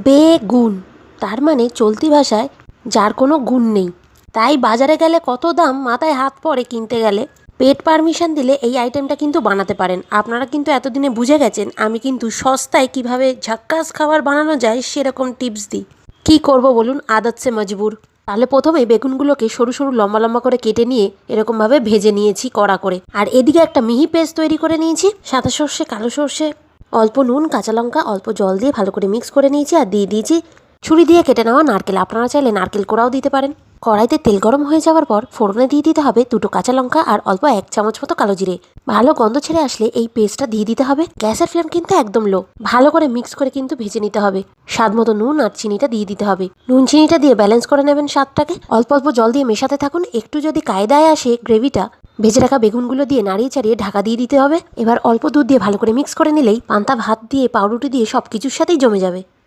বেগুন, তার মানে চলতি ভাষায় যার কোনো গুণ নেই। তাই বাজারে গেলে কত দাম মাথায় হাত পড়ে কিনতে গেলে। পেট পারমিশন দিলে এই আইটেমটা কিন্তু বানাতে পারেন। আপনারা কিন্তু এতদিনে বুঝে গেছেন আমি কিন্তু সস্তায় কিভাবে ঝাক্কাস খাবার বানানো যায় সেরকম টিপস দিই। কি করব বলুন, আদত সে মজবুর। তাহলে প্রথমে বেগুনগুলোকে সরু সরু লম্বা লম্বা করে কেটে নিয়ে এরকমভাবে ভেজে নিয়েছি কড়া করে। আর এদিকে একটা মিহি পেস্ট তৈরি করে নিয়েছি। সাদা সর্ষে, কালো সর্ষে, অল্প নুন, কাঁচা লঙ্কা, অল্প জল দিয়ে ভালো করে মিক্স করে নিয়েছি। আর দিয়ে দিয়েছি ছুরি দিয়ে কেটে নেওয়া নারকেল। আপনারা চাইলে নারকেল কোড়াও দিতে পারেন। কড়াইতে তেল গরম হয়ে যাওয়ার পর ফোড়নে দিয়ে দিতে হবে দুটো কাঁচা লঙ্কা আর অল্প 1 চামচ মতো কালো জিরে। ভালো গন্ধ ছেড়ে আসলে এই পেস্টটা দিয়ে দিতে হবে। গ্যাসের ফ্লেম কিন্তু একদম লো। ভালো করে মিক্স করে কিন্তু ভেজে নিতে হবে। স্বাদ মতো নুন আর চিনিটা দিয়ে দিতে হবে। নুন চিনিটা দিয়ে ব্যালেন্স করে নেবেন স্বাদটাকে। অল্প অল্প জল দিয়ে মেশাতে থাকুন। একটু যদি কায়দায় আসে গ্রেভিটা, ভেজে রাখা বেগুনগুলো দিয়ে নাড়িয়ে চাড়িয়ে ঢাকা দিয়ে দিতে হবে। এবার অল্প দুধ দিয়ে ভালো করে মিক্স করে নিলেই পান্তা ভাত দিয়ে পাউরুটি দিয়ে সব কিছুর সাথেই জমে যাবে।